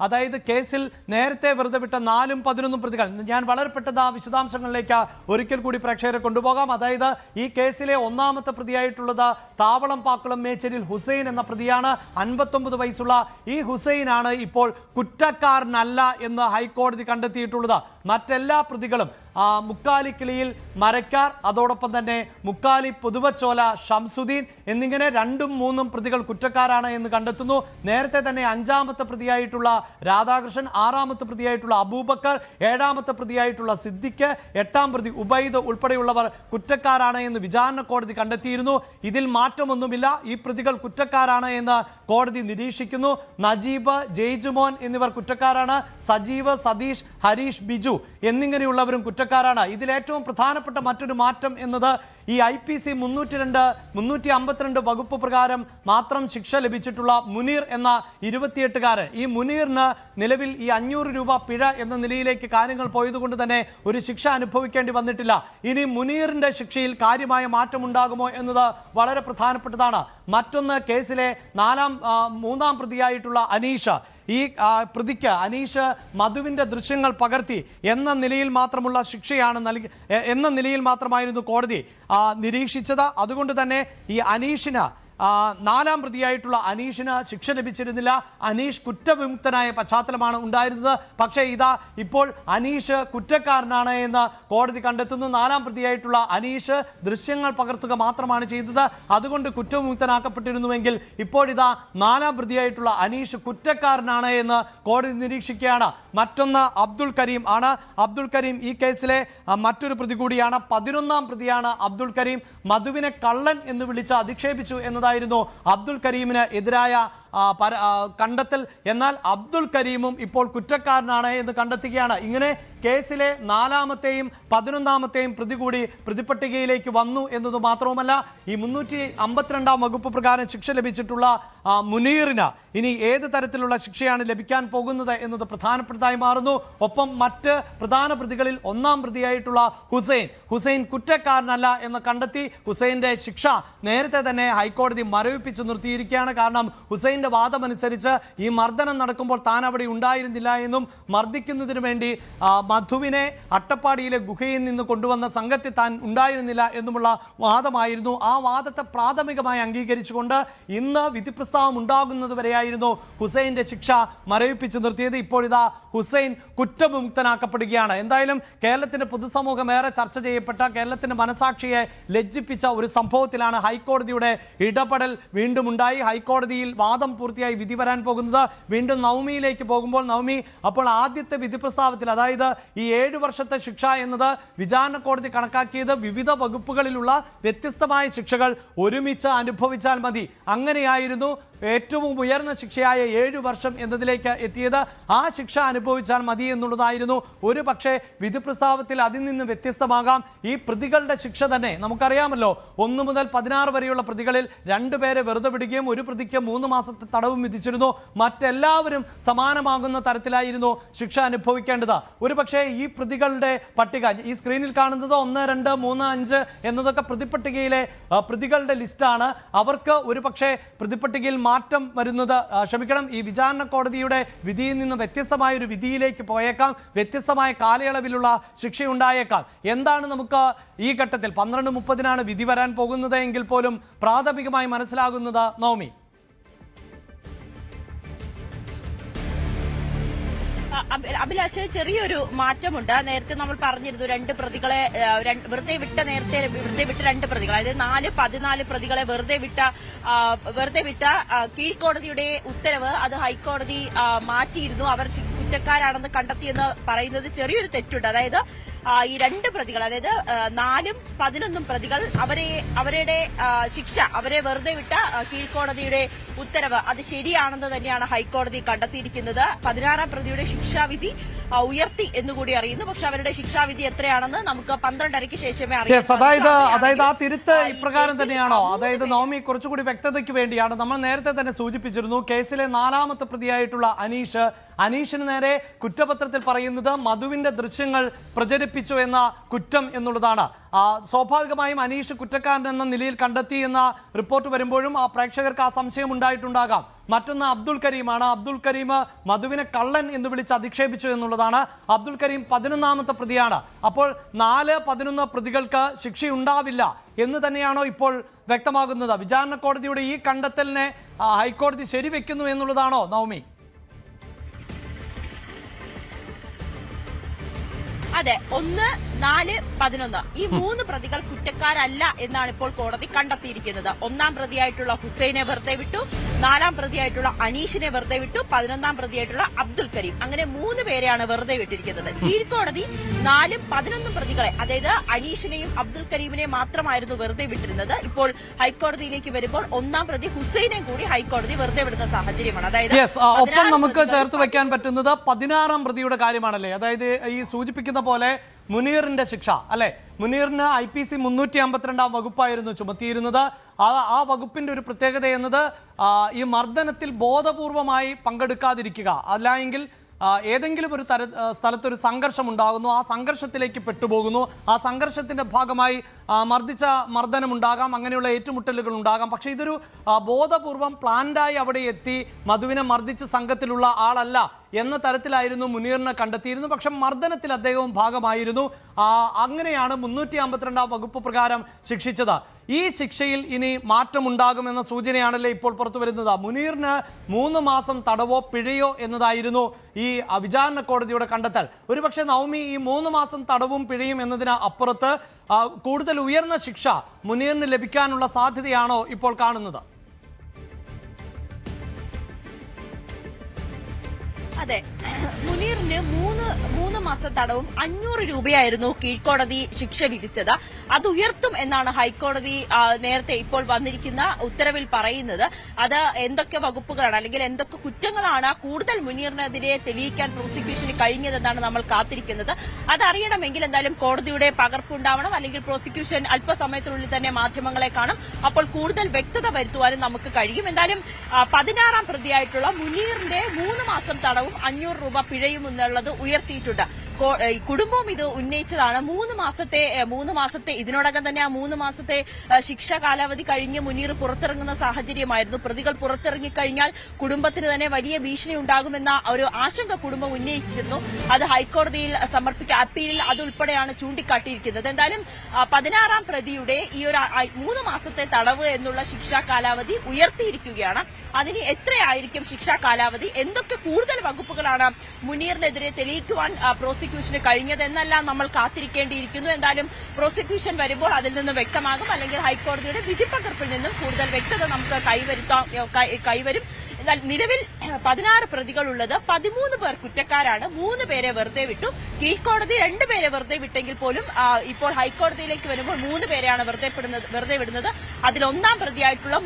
അതായത് കേസിൽ നേരത്തെ വെറുതെ വിട്ട 4ഉം 11 പ്രതികൾ. ഞാൻ വളരെ പെട്ടെന്ന് ആ വിശദാംശങ്ങളിലേക്ക് ഒരിക്കൽ കൂടി പ്രേക്ഷകരെ കൊണ്ടുപോകാം. അതായത് ഈ കേസിലെ ഒന്നാമത്തെ പ്രതിയായിട്ടുള്ളത് താവളം പാക്കുളം മേച്ചേരിൽ ഹുസൈൻ എന്ന പ്രതിയാണ്. 59 വയസ്സുള്ള ഈ ഹുസൈനാണ് ഇപ്പോൾ കുറ്റക്കാരനല്ല എന്ന് ഹൈക്കോടതി കണ്ടെത്തിയിട്ടുള്ളത്. മറ്റെല്ലാ പ്രതികളും മുക്കാലിക്കിളിയിൽ മരക്കാർ, അതോടൊപ്പം തന്നെ മുക്കാലി പുതുവച്ചോല ഷംസുദ്ദീൻ എന്നിങ്ങനെ 2ഉം 3ഉം പ്രതികൾ കുറ്റക്കാരാണ് എന്ന് കണ്ടെത്തുന്നു. നേരത്തെ തന്നെ 5ാമത്തെ പ്രതിയായിട്ടുള്ള രാധാകൃഷ്ണൻ, 6ാമത്തെ പ്രതിയായിട്ടുള്ള അബൂബക്കർ, 7ാമത്തെ പ്രതിയായിട്ടുള്ള സിദ്ദിഖ്, 8ാം പ്രതി ഉബൈദ് ഉൾപ്പെടെയുള്ളവർ കുറ്റക്കാരാണ് എന്ന് വിചാരണ കോടതി കണ്ടെത്തിയിരുന്നു. ഇതിൽ മാറ്റമൊന്നുമില്ല. ഈ പ്രതികൾ കുറ്റക്കാരാണ് എന്ന് കോടതി നിരീക്ഷിക്കുന്നു. നജീബ്, ജയ്ജുമോൻ എന്നിവർ കുറ്റക്കാരാണ്. സജീവ്, സതീഷ്, ഹരീഷ്, ബിജു എന്നിങ്ങനെയുള്ളവരും കുറ്റക്കാരാണ്. ഇതിലേറ്റവും പ്രധാനപ്പെട്ട മറ്റൊരു മാറ്റം എന്നത് ഈ IPC 302, 352 വകുപ്പ് പ്രകാരം മാത്രം ശിക്ഷ ലഭിച്ചിട്ടുള്ള മുനീർ എന്ന 28കാരൻ. ഈ മുനീറിന് നിലവിൽ ഈ 500 രൂപ പിഴ എന്ന നിലയിലേക്ക് കാര്യങ്ങൾ പോയതുകൊണ്ട് തന്നെ ഒരു ശിക്ഷ അനുഭവിക്കേണ്ടി വന്നിട്ടില്ല. ഇനി മുനീറിന്റെ ശിക്ഷയിൽ കാര്യമായ മാറ്റമുണ്ടാകുമോ എന്നത് വളരെ പ്രധാനപ്പെട്ടതാണ്. മറ്റൊന്ന്, കേസിലെ 3ാം പ്രതിയായിട്ടുള്ള അനീഷ. ഈ പ്രതിക്ക് അനീഷ് മധുവിൻ്റെ ദൃശ്യങ്ങൾ പകർത്തി എന്ന നിലയിൽ മാത്രമുള്ള ശിക്ഷയാണ് എന്ന നിലയിൽ മാത്രമായിരുന്നു കോടതി നിരീക്ഷിച്ചത്. അതുകൊണ്ട് തന്നെ ഈ അനീഷിന് 4ാം പ്രതിയായിട്ടുള്ള അനീഷിന് ശിക്ഷ ലഭിച്ചിരുന്നില്ല. അനീഷ് കുറ്റവിമുക്തനായ പശ്ചാത്തലമാണ് ഉണ്ടായിരുന്നത്. പക്ഷേ ഇതാ ഇപ്പോൾ അനീഷ് കുറ്റക്കാരനാണ് എന്ന് കോടതി കണ്ടെത്തുന്നു. 4ാം പ്രതിയായിട്ടുള്ള അനീഷ് ദൃശ്യങ്ങൾ പകർത്തുക മാത്രമാണ് ചെയ്തത്. അതുകൊണ്ട് കുറ്റവിമുക്തനാക്കപ്പെട്ടിരുന്നുവെങ്കിൽ ഇപ്പോഴിതാ 4ാം പ്രതിയായിട്ടുള്ള അനീഷ് കുറ്റക്കാരനാണ് എന്ന് കോടതി നിരീക്ഷിക്കുകയാണ്. മറ്റൊന്ന് അബ്ദുൾ കരീം ആണ്. അബ്ദുൾ കരീം ഈ കേസിലെ മറ്റൊരു പ്രതി കൂടിയാണ്. 11ാം പ്രതിയാണ് അബ്ദുൾ കരീം. മധുവിനെ കള്ളൻ എന്ന് വിളിച്ച് അധിക്ഷേപിച്ചു എന്നതായിരുന്നു അബ്ദുൾ കരീമിന് എതിരായ കണ്ടെത്തൽ. എന്നാൽ അബ്ദുൾ കരീമും ഇപ്പോൾ കുറ്റക്കാരനാണ് എന്ന് കണ്ടെത്തുകയാണ്. ഇങ്ങനെ കേസിലെ 4ാമത്തെയും 11ാമത്തെയും പ്രതി കൂടി പ്രതിപട്ടികയിലേക്ക് വന്നു എന്നത് മാത്രവുമല്ല, ഈ 352ാം വകുപ്പ് പ്രകാരം ശിക്ഷ ലഭിച്ചിട്ടുള്ള മുനീറിന് ഇനി ഏത് തരത്തിലുള്ള ശിക്ഷയാണ് ലഭിക്കാൻ പോകുന്നത് എന്നത് പ്രധാനപ്പെട്ടതായി മാറുന്നു. ഒപ്പം മറ്റ് പ്രധാന പ്രതികളിൽ 1ാം പ്രതിയായിട്ടുള്ള ഹുസൈൻ കുറ്റക്കാരനല്ല എന്ന് കണ്ടെത്തി. ഹുസൈൻ്റെ ശിക്ഷ നേരത്തെ തന്നെ ഹൈക്കോടതി മരവിപ്പിച്ചു നിർത്തിയിരിക്കുകയാണ്. കാരണം ഹുസൈൻ്റെ വാദമനുസരിച്ച് ഈ മർദ്ദനം നടക്കുമ്പോൾ താൻ അവിടെ ഉണ്ടായിരുന്നില്ല എന്നും മർദ്ദിക്കുന്നതിന് വേണ്ടി മധുവിനെ അട്ടപ്പാടിയിലെ ഗുഹയിൽ നിന്ന് കൊണ്ടുവന്ന സംഘത്തിൽ താൻ ഉണ്ടായിരുന്നില്ല എന്നുമുള്ള വാദമായിരുന്നു. ആ വാദത്തെ പ്രാഥമികമായി അംഗീകരിച്ചുകൊണ്ട് ഇന്ന് വിധിപ്രസ്താവം ഉണ്ടാകുന്നത് വരെയായിരുന്നു ഹുസൈൻ്റെ ശിക്ഷ മരവിപ്പിച്ചു നിർത്തിയത്. ഇപ്പോഴിതാ ഹുസൈൻ കുറ്റവിമുക്തനാക്കപ്പെടുകയാണ്. എന്തായാലും കേരളത്തിൻ്റെ പൊതുസമൂഹം ഏറെ ചർച്ച ചെയ്യപ്പെട്ട, കേരളത്തിൻ്റെ മനസാക്ഷിയെ ലജ്ജിപ്പിച്ച ഒരു സംഭവത്തിലാണ് ഹൈക്കോടതിയുടെ ഇടപെടൽ വീണ്ടും ഉണ്ടായി. ഹൈക്കോടതിയിൽ വാദം പൂർത്തിയായി വിധി വരാൻ പോകുന്നത്. വീണ്ടും നവമിയിലേക്ക് പോകുമ്പോൾ നവമി അപ്പോൾ ആദ്യത്തെ വിധി പ്രസ്താവത്തിൽ, അതായത് ഈ 7 വർഷത്തെ ശിക്ഷ എന്നത് വിചാരണ കോടതി കണക്കാക്കിയത് വിവിധ വകുപ്പുകളിലുള്ള വ്യത്യസ്തമായ ശിക്ഷകൾ ഒരുമിച്ച് അനുഭവിച്ചാൽ മതി. അങ്ങനെയായിരുന്നു ഏറ്റവും ഉയർന്ന ശിക്ഷയായ 7 വർഷം എന്നതിലേക്ക് എത്തിയത്. ആ ശിക്ഷ അനുഭവിച്ചാൽ മതി എന്നുള്ളതായിരുന്നു. ഒരു പക്ഷേ വിധി പ്രസ്താവത്തിൽ അതിൽ നിന്ന് വ്യത്യസ്തമാകാം. ഈ പ്രതികളുടെ ശിക്ഷ തന്നെ നമുക്കറിയാമല്ലോ. 1 മുതൽ 16 വരെയുള്ള പ്രതികളിൽ 2 പേരെ വെറുതെ വിടുകയും 1 പ്രതിക്ക് 3 മാസത്തെ തടവും വിധിച്ചിരുന്നു. മറ്റെല്ലാവരും സമാനമാകുന്ന തരത്തിലായിരുന്നു ശിക്ഷ അനുഭവിക്കേണ്ടത്. ഒരു പക്ഷേ ഈ പ്രതികളുടെ പട്ടിക ഈ സ്ക്രീനിൽ കാണുന്നത് 1, 2, 3, 5 എന്നതൊക്കെ പ്രതിപട്ടികയിലെ പ്രതികളുടെ ലിസ്റ്റാണ്. അവർക്ക് ഒരു പക്ഷേ പ്രതിപട്ടികയിൽ മാറ്റം വരുന്നത്, ഈ വിചാരണ കോടതിയുടെ വിധിയിൽ നിന്ന് വ്യത്യസ്തമായ ഒരു വിധിയിലേക്ക് പോയേക്കാം. വ്യത്യസ്തമായ കാലയളവിലുള്ള ശിക്ഷയുണ്ടായേക്കാം. എന്താണ് നമുക്ക് ഈ ഘട്ടത്തിൽ 12:30 വിധി വരാൻ പോകുന്നത് എങ്കിൽ പോലും പ്രാഥമികമായി മനസ്സിലാകുന്നത് നവമി? അഭിലാഷ്, ചെറിയൊരു മാറ്റമുണ്ട്. നേരത്തെ നമ്മൾ പറഞ്ഞിരുന്നു 2 പ്രതികളെ വെറുതെ വിട്ട 2 പ്രതികൾ, അതായത് 4, 14 പ്രതികളെ വെറുതെ വിട്ട കീഴ്ക്കോടതിയുടെ ഉത്തരവ് അത് ഹൈക്കോടതി മാറ്റിയിരുന്നു. അവർ കുറ്റക്കാരാണെന്ന് കണ്ടെത്തിയെന്ന് പറയുന്നത് ചെറിയൊരു തെറ്റുണ്ട്. അതായത് ഈ 2 പ്രതികൾ, അതായത് 4ഉം 11ഉം പ്രതികൾ, അവരുടെ ശിക്ഷ, അവരെ വെറുതെ വിട്ട കീഴ്ക്കോടതിയുടെ ഉത്തരവ് അത് ശരിയാണെന്ന് തന്നെയാണ് ഹൈക്കോടതി കണ്ടെത്തിയിരിക്കുന്നത്. 16ാം പ്രതിയുടെ ശിക്ഷാവിധി ഉയർത്തി എന്നുകൂടി അറിയുന്നു. പക്ഷെ അവരുടെ ശിക്ഷാവിധി എത്രയാണെന്ന് നമുക്ക് 12:30 ശേഷമേ അറിയാം. അതായത് ആ തിരുത്ത് ഇപ്രകാരം തന്നെയാണോ? അതായത് നവമി, കുറച്ചുകൂടി വ്യക്തതയ്ക്ക് വേണ്ടിയാണ്. നമ്മൾ നേരത്തെ തന്നെ സൂചിപ്പിച്ചിരുന്നു, കേസിലെ 4ാമത്തെ പ്രതിയായിട്ടുള്ള അനീഷ് അനീഷിന് നേരെ കുറ്റപത്രത്തിൽ പറയുന്നത് മധുവിന്റെ ദൃശ്യങ്ങൾ പ്രചരിപ്പിച്ചു എന്ന കുറ്റം എന്നുള്ളതാണ്. സ്വാഭാവികമായും അനീഷ് കുറ്റക്കാരൻ എന്ന നിലയിൽ കണ്ടെത്തി എന്ന റിപ്പോർട്ട് വരുമ്പോഴും ആ പ്രേക്ഷകർക്ക് ആ സംശയം ഉണ്ടായിട്ടുണ്ടാകാം. മറ്റൊന്ന് അബ്ദുൽ കരീമാണ്. അബ്ദുൽ കരീം മധുവിനെ കള്ളൻ എന്ന് വിളിച്ച് അധിക്ഷേപിച്ചു എന്നുള്ളതാണ്. അബ്ദുൽ കരീം 11ാമത്തെ പ്രതിയാണ്. അപ്പോൾ 4-11 പ്രതികൾക്ക് ശിക്ഷയുണ്ടാവില്ല എന്ന് തന്നെയാണോ ഇപ്പോൾ വ്യക്തമാകുന്നത്? വിചാരണ കോടതിയുടെ ഈ കണ്ടെത്തലിനെ ഹൈക്കോടതി ശരിവെക്കുന്നു എന്നുള്ളതാണോ നവമി? അതെ, 1, 4, 11 ഈ 3 പ്രതികൾ കുറ്റക്കാരല്ല എന്നാണ് ഇപ്പോൾ കോടതി കണ്ടെത്തിയിരിക്കുന്നത്. 1ാം പ്രതിയായിട്ടുള്ള ഹുസൈനെ വെറുതെ വിട്ടു, 4ാം പ്രതിയായിട്ടുള്ള അനീഷിനെ വെറുതെ വിട്ടു, 11ാം പ്രതിയായിട്ടുള്ള അബ്ദുൽ കരീം, അങ്ങനെ 3 പേരെയാണ് വെറുതെ വിട്ടിരിക്കുന്നത്. കീഴ്ക്കോടതി 4, 11 പ്രതികളെ, അതായത് അനീഷിനെയും അബ്ദുൽ കരീമിനെയും മാത്രമായിരുന്നു വെറുതെ വിട്ടിരുന്നത്. ഇപ്പോൾ ഹൈക്കോടതിയിലേക്ക് വരുമ്പോൾ 1ാം പ്രതി ഹുസൈനെയും കൂടി ഹൈക്കോടതി വെറുതെ വിടുന്ന സാഹചര്യമാണ്. അതായത് ഒപ്പം നമുക്ക് ചേർത്ത് വെക്കാൻ പറ്റുന്നത് 16ാം പ്രതിയുടെ കാര്യമാണല്ലേ? അതായത് ഈ സൂചിപ്പിക്കുന്ന പോലെ മുനീറിന്റെ ശിക്ഷ അല്ലെ? മുനീറിന് IPC 352 വകുപ്പായിരുന്നു ചുമത്തിയിരുന്നത്. ആ വകുപ്പിന്റെ ഒരു പ്രത്യേകത എന്നത് ഈ മർദ്ദനത്തിൽ ബോധപൂർവമായി പങ്കെടുക്കാതിരിക്കുക, അല്ലായെങ്കിൽ ഏതെങ്കിലും ഒരു സ്ഥലത്തൊരു സംഘർഷം ഉണ്ടാകുന്നു, ആ സംഘർഷത്തിലേക്ക് പെട്ടുപോകുന്നു, ആ സംഘർഷത്തിന്റെ ഭാഗമായി മർദ്ദിച്ച മർദ്ദനം ഉണ്ടാകാം, അങ്ങനെയുള്ള ഏറ്റുമുട്ടലുകൾ ഉണ്ടാകാം. പക്ഷെ ഇതൊരു ബോധപൂർവം പ്ലാൻഡായി അവിടെ എത്തി മധുവിനെ മർദ്ദിച്ച സംഘത്തിലുള്ള ആളല്ല എന്ന തരത്തിലായിരുന്നു മുനീറിനെ കണ്ടെത്തിയിരുന്നു. പക്ഷെ മർദ്ദനത്തിൽ അദ്ദേഹവും ഭാഗമായിരുന്നു. അങ്ങനെയാണ് 352 വകുപ്പ് പ്രകാരം ശിക്ഷിച്ചത്. ഈ ശിക്ഷയിൽ ഇനി മാറ്റമുണ്ടാകുമെന്ന സൂചനയാണല്ലേ ഇപ്പോൾ പുറത്തു വരുന്നത്. മുനീറിന് 3 മാസം തടവോ പിഴയോ എന്നതായിരുന്നു ഈ വിചാരണ കോടതിയുടെ കണ്ടെത്തൽ. ഒരുപക്ഷെ നവമി, ഈ 3 മാസം തടവും പിഴയും എന്നതിന് അപ്പുറത്ത് കൂടുതൽ ഉയർന്ന ശിക്ഷ മുനീറിന് ലഭിക്കാനുള്ള സാധ്യതയാണോ ഇപ്പോൾ കാണുന്നത്? അതെ, മുനീറിന് 3 മാസം തടവും 500 രൂപയായിരുന്നു കീഴ്ക്കോടതി ശിക്ഷ വിധിച്ചത്. അത് ഉയർത്തും എന്നാണ് ഹൈക്കോടതി നേരത്തെ ഇപ്പോൾ വന്നിരിക്കുന്ന ഉത്തരവിൽ പറയുന്നത്. അത് എന്തൊക്കെ വകുപ്പുകളാണ് അല്ലെങ്കിൽ എന്തൊക്കെ കുറ്റങ്ങളാണ് കൂടുതൽ മുനീറിനെതിരെ തെളിയിക്കാൻ പ്രോസിക്യൂഷന് കഴിഞ്ഞതെന്നാണ് നമ്മൾ കാത്തിരിക്കുന്നത്. അതറിയണമെങ്കിൽ എന്തായാലും കോടതിയുടെ പകർപ്പുണ്ടാവണം, അല്ലെങ്കിൽ പ്രോസിക്യൂഷൻ അല്പസമയത്തിനുള്ളിൽ തന്നെ മാധ്യമങ്ങളെ കാണും. അപ്പോൾ കൂടുതൽ വ്യക്തത വരുത്തുവാനും നമുക്ക് കഴിയും. എന്തായാലും 16ാം പ്രതിയായിട്ടുള്ള മുനീറിന്റെ 3 മാസം തടവും 500 രൂപ പിഴയും എന്നുള്ളത് ഉയർത്തിയിട്ടുണ്ട്. കുടുംബവും ഇത് ഉന്നയിച്ചതാണ്. 3 മാസത്തെ ഇതിനോടകം തന്നെ ആ 3 മാസത്തെ ശിക്ഷാ കാലാവധി കഴിഞ്ഞ് മുനീർ പുറത്തിറങ്ങുന്ന സാഹചര്യമായിരുന്നു. പ്രതികൾ പുറത്തിറങ്ങിക്കഴിഞ്ഞാൽ കുടുംബത്തിന് തന്നെ വലിയ ഭീഷണി ഉണ്ടാകുമെന്ന ഒരു ആശങ്ക കുടുംബം ഉന്നയിച്ചിരുന്നു. അത് ഹൈക്കോടതിയിൽ സമർപ്പിച്ച അപ്പീലിൽ അതുൾപ്പെടെയാണ് ചൂണ്ടിക്കാട്ടിയിരിക്കുന്നത്. എന്തായാലും 16ാം പ്രതിയുടെ ഈ ഒരു 3 മാസത്തെ തടവ് എന്നുള്ള ശിക്ഷാ കാലാവധി ഉയർത്തിയിരിക്കുകയാണ്. അതിന് എത്രയായിരിക്കും ശിക്ഷാ കാലാവധി, എന്തൊക്കെ കൂടുതൽ വകുപ്പുകളാണ് മുനീറിനെതിരെ തെളിയിക്കുവാൻ പ്രോസിക്യൂഷന് കഴിഞ്ഞതെന്നെല്ലാം നമ്മൾ കാത്തിരിക്കേണ്ടിയിരിക്കുന്നു. എന്തായാലും പ്രോസിക്യൂഷൻ വരുമ്പോൾ അതിൽ നിന്ന് വ്യക്തമാകും, അല്ലെങ്കിൽ ഹൈക്കോടതിയുടെ വിധിപ്പകർപ്പിൽ നിന്നും കൂടുതൽ വ്യക്തത നമുക്ക് കൈവരും. എന്നാൽ നിലവിൽ 16 പ്രതികളുള്ളത്. 13 പേർ കുറ്റക്കാരാണ്, 3 പേരെ വെറുതെ വിട്ടു. കീഴ്ക്കോടതി 2 പേരെ വെറുതെ വിട്ടെങ്കിൽ പോലും ഇപ്പോൾ ഹൈക്കോടതിയിലേക്ക് വരുമ്പോൾ 3 പേരെയാണ് വെറുതെ വിടുന്നത്. അതിൽ 1ാം പ്രതിയായിട്ടുള്ള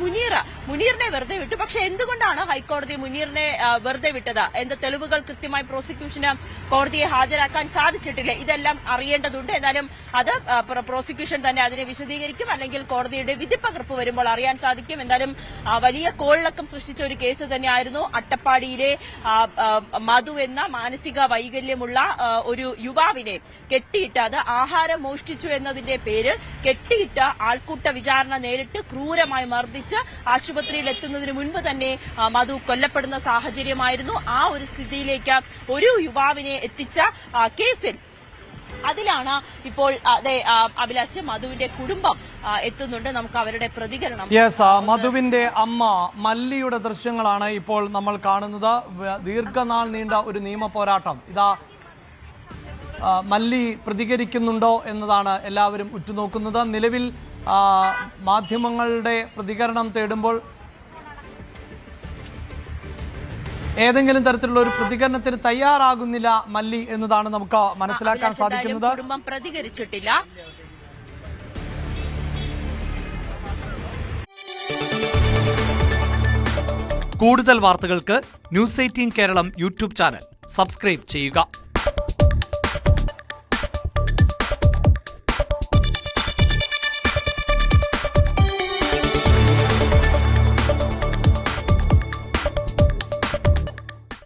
മുനീറിനെ വെറുതെ വിട്ടു. പക്ഷെ എന്തുകൊണ്ടാണ് ഹൈക്കോടതി മുനീറിനെ വെറുതെ വിട്ടത് എന്ന തെളിവുകൾ കൃത്യമായി പ്രോസിക്യൂഷന് കോടതിയെ ഹാജരാക്കാൻ സാധിച്ചിട്ടില്ല. ഇതെല്ലാം അറിയേണ്ടതുണ്ട്. എന്തായാലും അത് പ്രോസിക്യൂഷൻ തന്നെ അതിനെ വിശദീകരിക്കും, അല്ലെങ്കിൽ കോടതിയുടെ വിധിപ്പകർപ്പ് വരുമ്പോൾ അറിയാൻ സാധിക്കും. എന്തായാലും വലിയ കോളിളക്കം സൃഷ്ടിച്ച ഒരു കേസ് തന്നെയായിരുന്നു അട്ടപ്പാടിയിലെ മധു എന്ന മാനസിക വൈകല്യമുള്ള ഒരു യുവാവിനെ കെട്ടിയിട്ട്, അത് ആഹാരം മോഷ്ടിച്ചു എന്നതിന്റെ പേരിൽ കെട്ടിയിട്ട് ആൾക്കൂട്ട വിചാരണ നേരിട്ട് ക്രൂരമായി മർദ്ദിച്ച് ആശുപത്രിയിൽ എത്തുന്നതിന് മുൻപ് തന്നെ മധു കൊല്ലപ്പെടുന്ന സാഹചര്യമായിരുന്നു. ആ ഒരു സ്ഥിതിയിലേക്ക് ഒരു യുവാവിനെ എത്തിച്ച കേസിൽ അതിലാണ് ഇപ്പോൾ അഭിലാഷ് മധുവിന്റെ കുടുംബം എത്തുന്നുണ്ട്. നമുക്ക് അവരുടെ പ്രതികരണം. മധുവിന്റെ അമ്മ മല്ലിയുടെ ദൃശ്യങ്ങളാണ് ഇപ്പോൾ നമ്മൾ കാണുന്നത്. ദീർഘനാൾ നീണ്ട ഒരു നിയമ പോരാട്ടം. ഇതാ മല്ലി പ്രതികരിക്കുന്നുണ്ടോ എന്നതാണ് എല്ലാവരും ഉറ്റുനോക്കുന്നത്. നിലവിൽ മാധ്യമങ്ങളുടെ പ്രതികരണം തേടുമ്പോൾ ഏതെങ്കിലും തരത്തിലുള്ള ഒരു പ്രതികരണത്തിന് തയ്യാറാകുന്നില്ല മല്ലി എന്നതാണ് നമുക്ക് മനസ്സിലാക്കാൻ സാധിക്കുന്നത്. കുടുംബം പ്രതികരിച്ചിട്ടില്ല. കൂടുതൽ വാർത്തകൾക്ക് News 18 Keralam YouTube channel subscribe ചെയ്യുക.